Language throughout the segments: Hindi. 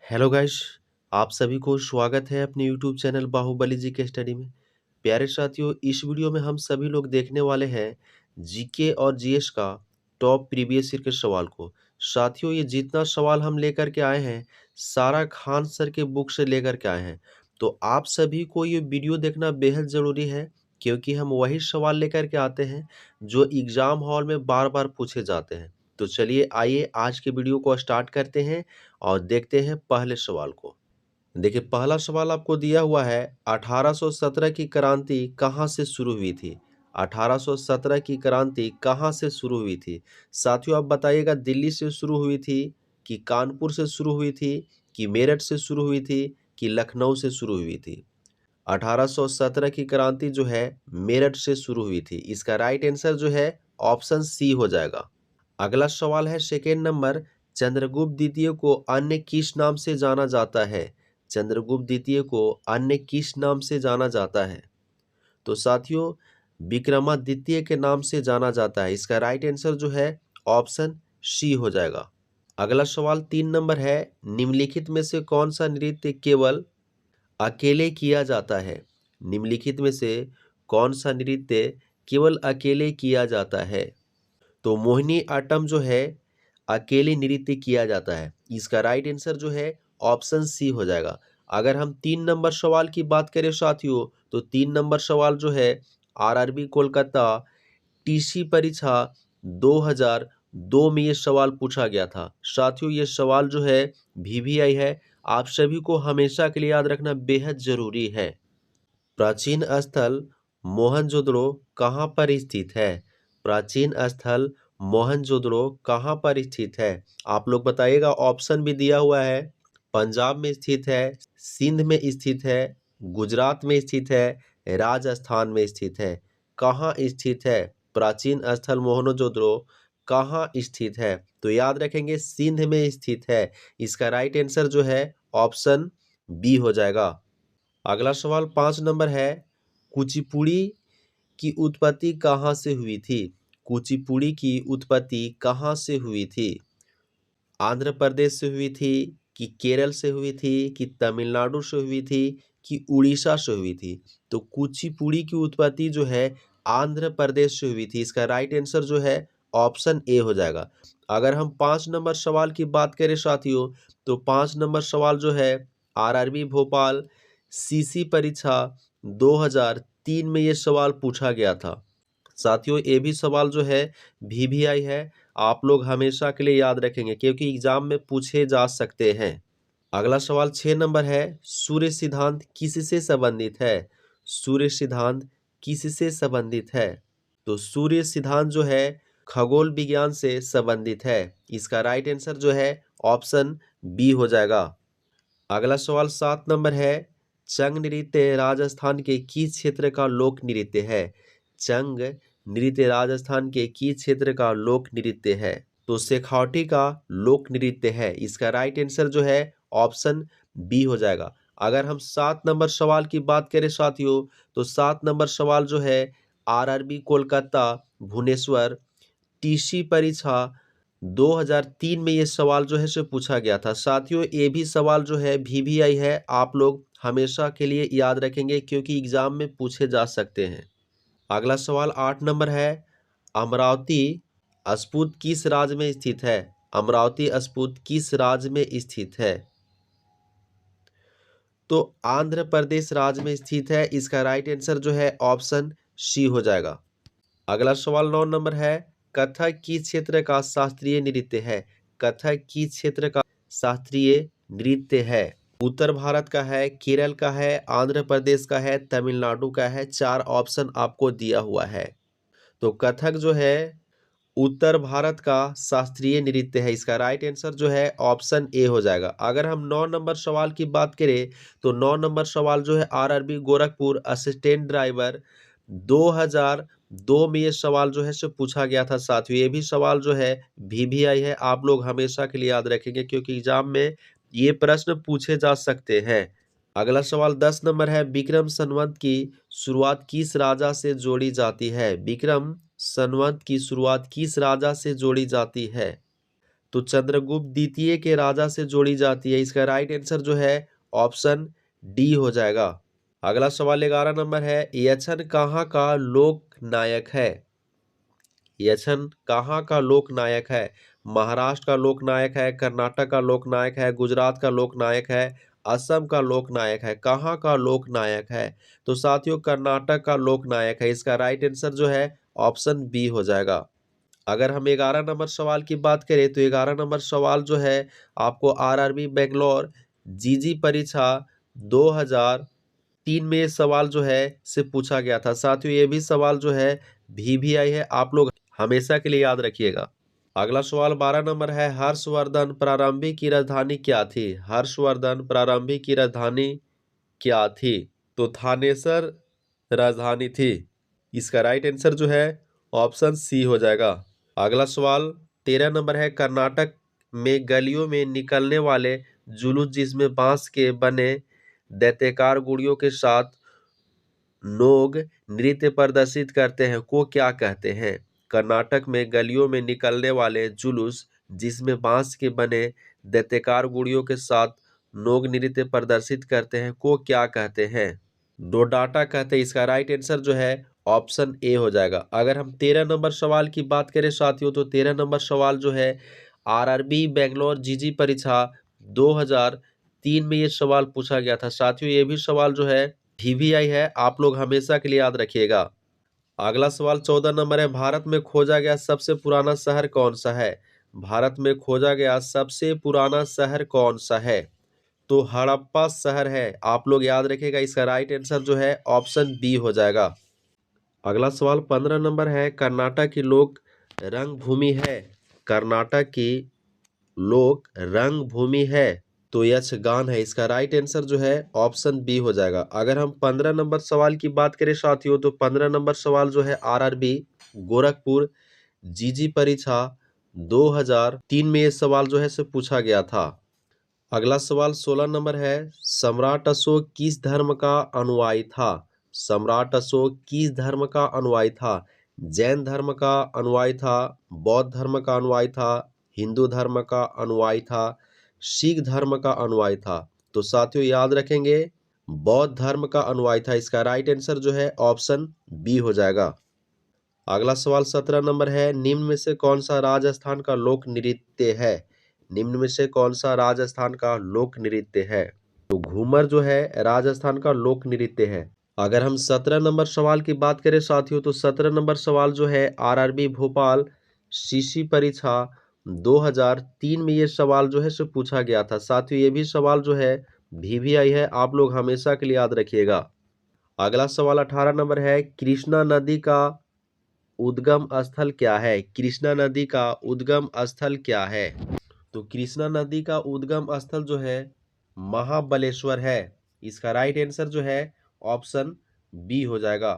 Hello guys. आप सभी को स्वागत है अपने यूट्यूब चैनल बाहुबली जी के स्टडी में। प्यारे साथियों, इस वीडियो में हम सभी लोग देखने वाले हैं जीके और जीएस का टॉप प्रीवियस ईयर के सवाल को। साथियों, ये जितना सवाल हम लेकर के आए हैं सारा खान सर के बुक से लेकर के आए हैं, तो आप सभी को ये वीडियो देखना बेहद ज़रूरी है, क्योंकि हम वही सवाल लेकर के आते हैं जो एग्ज़ाम हॉल में बार बार पूछे जाते हैं। तो चलिए आइए आज के वीडियो को स्टार्ट करते हैं और देखते हैं पहले सवाल को। देखिए, पहला सवाल आपको दिया हुआ है, 1817 की क्रांति कहाँ से शुरू हुई थी? 1817 की क्रांति कहाँ से शुरू हुई थी? साथियों, आप बताइएगा, दिल्ली से शुरू हुई थी कि कानपुर से शुरू हुई थी कि मेरठ से शुरू हुई थी कि लखनऊ से शुरू हुई थी? 1817 की क्रांति जो है मेरठ से शुरू हुई थी। इसका राइट आंसर जो है ऑप्शन सी हो जाएगा। अगला सवाल है सेकेंड नंबर, चंद्रगुप्त द्वितीय को अन्य किस नाम से जाना जाता है? चंद्रगुप्त द्वितीय को अन्य किस नाम से जाना जाता है? तो साथियों, विक्रमादित्य के नाम से जाना जाता है। इसका राइट आंसर जो है ऑप्शन सी हो जाएगा। अगला सवाल 3 नंबर है, निम्नलिखित में से कौन सा नृत्य केवल अकेले किया जाता है? निम्नलिखित में से कौन सा नृत्य केवल अकेले किया जाता है? तो मोहिनी आट्टम जो है अकेले नृत्य किया जाता है। इसका राइट आंसर जो है ऑप्शन सी हो जाएगा। अगर हम 3 नंबर सवाल की बात करें साथियों, तो 3 नंबर सवाल जो है आरआरबी कोलकाता टीसी परीक्षा 2002 में ये सवाल पूछा गया था। साथियों, ये सवाल जो है वीवीआई है, आप सभी को हमेशा के लिए याद रखना बेहद जरूरी है। प्राचीन स्थल मोहनजोदड़ो कहाँ पर स्थित है? प्राचीन स्थल मोहनजोदड़ो कहाँ पर स्थित है? आप लोग बताइएगा। ऑप्शन भी दिया हुआ है, पंजाब में स्थित है, सिंध में स्थित है, गुजरात में स्थित है, राजस्थान में स्थित है। कहाँ स्थित है प्राचीन स्थल मोहनजोदड़ो? कहाँ स्थित है? तो याद रखेंगे, सिंध में स्थित है। इसका राइट आंसर जो है ऑप्शन बी हो जाएगा। अगला सवाल 5 नंबर है, कुचिपुड़ी की उत्पत्ति कहाँ से हुई थी? कुचिपुड़ी की उत्पत्ति कहाँ से हुई थी? आंध्र प्रदेश से हुई थी कि केरल से हुई थी कि तमिलनाडु से हुई थी कि उड़ीसा से हुई थी? तो कुचिपुड़ी की उत्पत्ति जो है आंध्र प्रदेश से हुई थी। इसका राइट आंसर जो है ऑप्शन ए हो जाएगा। अगर हम 5 नंबर सवाल की बात करें साथियों, तो 5 नंबर सवाल जो है आरआरबी भोपाल सीसी परीक्षा 2003 में ये सवाल पूछा गया था। साथियों, ये भी सवाल जो है वीवीआई है, आप लोग हमेशा के लिए याद रखेंगे क्योंकि एग्जाम में पूछे जा सकते हैं। अगला सवाल 6 नंबर है, सूर्य सिद्धांत किससे संबंधित है? सूर्य सिद्धांत किससे संबंधित है? तो सूर्य सिद्धांत जो है खगोल विज्ञान से संबंधित है। इसका राइट आंसर जो है ऑप्शन बी हो जाएगा। अगला सवाल 7 नंबर है, चंग नृत्य राजस्थान के किस क्षेत्र का लोक नृत्य है? चंग नृत्य राजस्थान के किस क्षेत्र का लोक नृत्य है? तो शेखावटी का लोक नृत्य है। इसका राइट आंसर जो है ऑप्शन बी हो जाएगा। अगर हम 7 नंबर सवाल की बात करें साथियों, तो 7 नंबर सवाल जो है आरआरबी कोलकाता भुवनेश्वर टीसी परीक्षा 2003 में ये सवाल जो है से पूछा गया था। साथियों, ये भी सवाल जो है वीवीआई है, आप लोग हमेशा के लिए याद रखेंगे क्योंकि एग्जाम में पूछे जा सकते हैं। अगला सवाल 8 नंबर है, अमरावती अस्फूत किस राज्य में स्थित है? अमरावती अस्फूत किस राज्य में स्थित है? तो आंध्र प्रदेश राज्य में स्थित है। इसका राइट आंसर जो है ऑप्शन सी हो जाएगा। अगला सवाल 9 नंबर है, कथक किस क्षेत्र का शास्त्रीय नृत्य है? कथक किस क्षेत्र का शास्त्रीय नृत्य है? उत्तर भारत का है, केरल का है, आंध्र प्रदेश का है, तमिलनाडु का है। 4 ऑप्शन आपको दिया हुआ है। तो कथक जो है उत्तर भारत का शास्त्रीय नृत्य है। इसका राइट आंसर जो है ऑप्शन ए हो जाएगा। अगर हम 9 नंबर सवाल की बात करें, तो 9 नंबर सवाल जो है आरआरबी गोरखपुर असिस्टेंट ड्राइवर 2002 में ये सवाल जो है से पूछा गया था। साथियों, ये भी सवाल जो है वीवीआई है, आप लोग हमेशा के लिए याद रखेंगे क्योंकि एग्जाम में ये प्रश्न पूछे जा सकते हैं। अगला सवाल 10 नंबर है, विक्रम संवत की शुरुआत किस राजा से जोड़ी जाती है? विक्रम संवत की शुरुआत किस राजा से जोड़ी जाती है? तो चंद्रगुप्त द्वितीय के राजा से जोड़ी जाती है। इसका राइट आंसर जो है ऑप्शन डी हो जाएगा। अगला सवाल 11 नंबर है, यक्षन कहाँ का लोक नायक है? यक्षन कहाँ का लोक नायक है? महाराष्ट्र का लोक नायक है, कर्नाटक का लोक नायक है, गुजरात का लोक नायक है, असम का लोक नायक है, कहाँ का लोक नायक है? तो साथियों कर्नाटक का लोक नायक है। इसका राइट आंसर जो है ऑप्शन बी हो जाएगा। अगर हम 11 नंबर सवाल की बात करें तो 11 नंबर सवाल जो है आपको आरआरबी बेंगलोर जीजी परीक्षा 2003 में ये सवाल जो है से पूछा गया था। साथियों ये भी सवाल जो है वीवीआई है, आप लोग हमेशा के लिए याद रखिएगा। अगला सवाल 12 नंबर है, हर्षवर्धन प्रारंभिक की राजधानी क्या थी? हर्षवर्धन प्रारंभिक की राजधानी क्या थी? तो थानेसर राजधानी थी। इसका राइट आंसर जो है ऑप्शन सी हो जाएगा। अगला सवाल 13 नंबर है, कर्नाटक में गलियों में निकलने वाले जुलूस जिसमें बांस के बने दैत्याकार गुड़ियों के साथ लोग नृत्य प्रदर्शित करते हैं को क्या कहते हैं? कर्नाटक में गलियों में निकलने वाले जुलूस जिसमें बांस के बने दैत्याकार गुड़ियों के साथ लोग नृत्य प्रदर्शित करते हैं को क्या कहते हैं? डोडाटा कहते हैं। इसका राइट आंसर जो है ऑप्शन ए हो जाएगा। अगर हम 13 नंबर सवाल की बात करें साथियों तो 13 नंबर सवाल जो है आरआरबी बेंगलोर जीजी परीक्षा 2003 में ये सवाल पूछा गया था। साथियों ये भी सवाल जो है वीवीआई है, आप लोग हमेशा के लिए याद रखिएगा। अगला सवाल 14 नंबर है, भारत में खोजा गया सबसे पुराना शहर कौन सा है? भारत में खोजा गया सबसे पुराना शहर कौन सा है? तो हड़प्पा शहर है, आप लोग याद रखिएगा। इसका राइट आंसर जो है ऑप्शन बी हो जाएगा। अगला सवाल 15 नंबर है, कर्नाटक की लोक रंगभूमि है। कर्नाटक की लोक रंगभूमि है तो यक्षगान है। इसका राइट आंसर जो है ऑप्शन बी हो जाएगा। अगर हम 15 नंबर सवाल की बात करें साथियों तो 15 नंबर सवाल जो है आरआरबी गोरखपुर जीजी परीक्षा 2003 में ये सवाल जो है से पूछा गया था। अगला सवाल 16 नंबर है, सम्राट अशोक किस धर्म का अनुयायी था? सम्राट अशोक किस धर्म का अनुयायी था? जैन धर्म का अनुयायी था, बौद्ध धर्म का अनुयायी था, हिंदू धर्म का अनुयायी था, सिख धर्म का अनुयायी था? तो साथियों याद रखेंगे बौद्ध धर्म का अनुयायी था। इसका राइट आंसर जो है ऑप्शन बी हो जाएगा। अगला सवाल 17 नंबर है, निम्न में से कौन सा राजस्थान का लोक नृत्य है? निम्न में से कौन सा राजस्थान का लोक नृत्य है? तो घूमर जो है राजस्थान का लोक नृत्य है। अगर हम 17 नंबर सवाल की बात करें साथियों तो 17 नंबर सवाल जो है आरआरबी भोपाल सीसी परीक्षा 2003 में ये सवाल जो है से पूछा गया था। साथियों ये भी सवाल जो है वीवीआई है, आप लोग हमेशा के लिए याद रखिएगा। अगला सवाल 18 नंबर है, कृष्णा नदी का उद्गम स्थल क्या है? कृष्णा नदी का उद्गम स्थल क्या है? तो कृष्णा नदी का उद्गम स्थल जो है महाबलेश्वर है। इसका राइट आंसर जो है ऑप्शन बी हो जाएगा।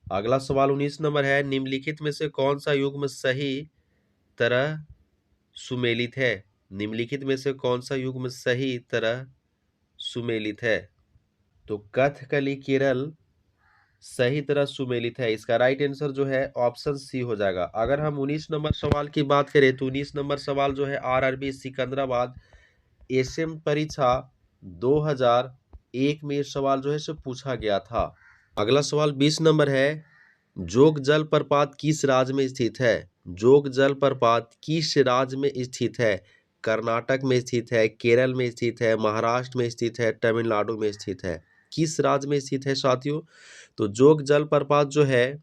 अगला सवाल 19 नंबर है, निम्नलिखित में से कौन सा युग्म सही तरह सुमेलित है? निम्नलिखित में से कौन सा युग्म सही तरह सुमेलित है? तो कथकली केरल सही तरह सुमेलित है। इसका राइट आंसर जो है ऑप्शन सी हो जाएगा। अगर हम 19 नंबर सवाल की बात करें तो 19 नंबर सवाल जो है आरआरबी सिकंदराबाद एसएम परीक्षा 2001 में ये सवाल जो है से पूछा गया था। अगला सवाल 20 नंबर है, जोग जलप्रपात किस राज्य में स्थित है? जोग जलप्रपात किस राज्य में स्थित है? कर्नाटक में स्थित है, केरल में स्थित है, महाराष्ट्र में स्थित है, तमिलनाडु में स्थित है? किस राज्य में स्थित है साथियों? तो जोग जलप्रपात जो है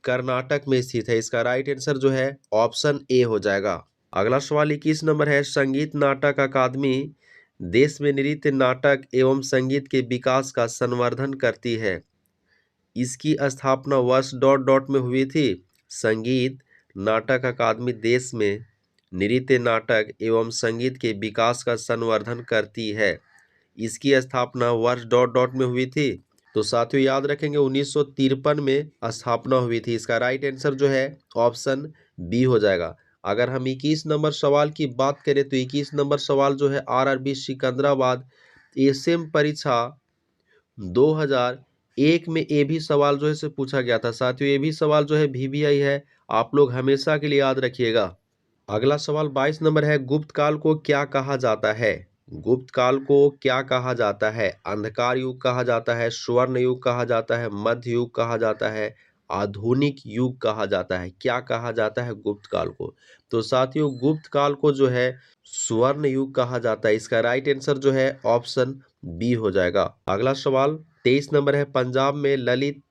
कर्नाटक में स्थित है। इसका राइट आंसर जो है ऑप्शन ए हो जाएगा। अगला सवाल 21 नंबर है, संगीत नाटक अकादमी देश में नृत्य नाटक एवं संगीत के विकास का संवर्धन करती है। इसकी स्थापना वर्ष डॉट डॉट में हुई थी। संगीत नाटक अकादमी देश में नृत्य नाटक एवं संगीत के विकास का संवर्धन करती है। इसकी स्थापना वर्ष डॉट डॉट में हुई थी। तो साथियों याद रखेंगे 1953 में स्थापना हुई थी। इसका राइट आंसर जो है ऑप्शन बी हो जाएगा। अगर हम 21 नंबर सवाल की बात करें तो 21 नंबर सवाल जो है आरआरबी सिकंदराबाद एसएम परीक्षा 2001 में ये भी सवाल जो है से पूछा गया था। साथियों ये भी सवाल जो है वीवीआई है, आप लोग हमेशा के लिए याद रखिएगा। अगला सवाल 22 नंबर है, गुप्त काल को क्या कहा जाता है? गुप्त काल को क्या कहा जाता है? अंधकार युग कहा जाता है, स्वर्ण युग कहा जाता है, मध्य युग कहा जाता है, आधुनिक युग कहा जाता है। क्या कहा जाता है गुप्त काल को? तो साथियों, गुप्त काल को जो है स्वर्ण युग कहा जाता है। इसका राइट आंसर जो है ऑप्शन बी हो जाएगा। अगला सवाल 23 नंबर है, पंजाब में ललित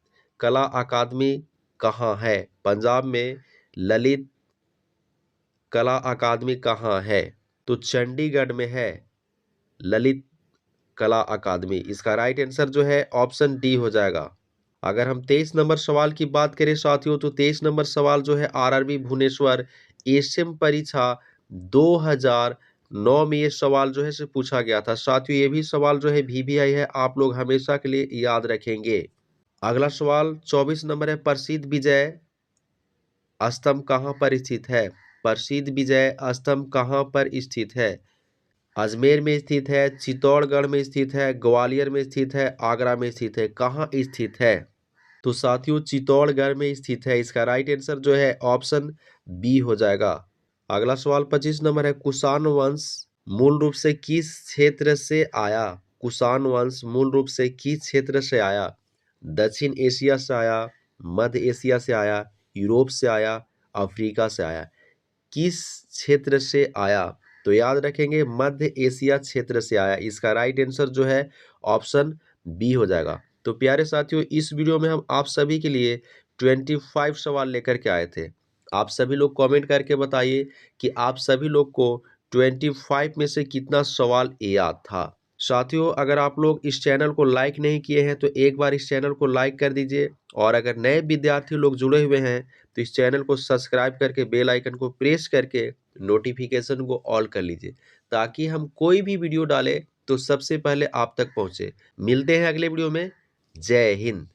कला अकादमी कहाँ है? पंजाब में ललित कला अकादमी कहाँ है? तो चंडीगढ़ में है ललित कला अकादमी। इसका राइट आंसर जो है ऑप्शन डी हो जाएगा। अगर हम 23 नंबर सवाल की बात करें साथियों, तो 23 नंबर सवाल जो है आरआरबी भुवनेश्वर एशियन परीक्षा 2009 में ये सवाल जो है से पूछा गया था। साथियों, ये भी सवाल जो है वीवीआई है, आप लोग हमेशा के लिए याद रखेंगे। अगला सवाल 24 नंबर है, प्रसिद्ध विजय स्तंभ कहाँ पर स्थित है? प्रसिद्ध विजय स्तंभ कहाँ पर स्थित है? अजमेर में स्थित है, चित्तौड़गढ़ में स्थित है, ग्वालियर में स्थित है, आगरा में स्थित है। कहाँ स्थित है? तो साथियों, चित्तौड़गढ़ में स्थित है। इसका राइट आंसर जो है ऑप्शन बी हो जाएगा। अगला सवाल 25 नंबर है, कुषाण वंश मूल रूप से किस क्षेत्र से आया? कुषाण वंश मूल रूप से किस क्षेत्र से आया? दक्षिण एशिया से आया, मध्य एशिया से आया, यूरोप से आया, अफ्रीका से आया। किस क्षेत्र से आया? तो याद रखेंगे मध्य एशिया क्षेत्र से आया। इसका राइट आंसर जो है ऑप्शन बी हो जाएगा। तो प्यारे साथियों, इस वीडियो में हम आप सभी के लिए 25 सवाल लेकर के आए थे। आप सभी लोग कमेंट करके बताइए कि आप सभी लोग को 25 में से कितना सवाल याद था। साथियों, अगर आप लोग इस चैनल को लाइक नहीं किए हैं तो एक बार इस चैनल को लाइक कर दीजिए, और अगर नए विद्यार्थी लोग जुड़े हुए हैं तो इस चैनल को सब्सक्राइब करके बेल आइकन को प्रेस करके नोटिफिकेशन को ऑल कर लीजिए, ताकि हम कोई भी वीडियो डालें तो सबसे पहले आप तक पहुंचे। मिलते हैं अगले वीडियो में। जय हिंद।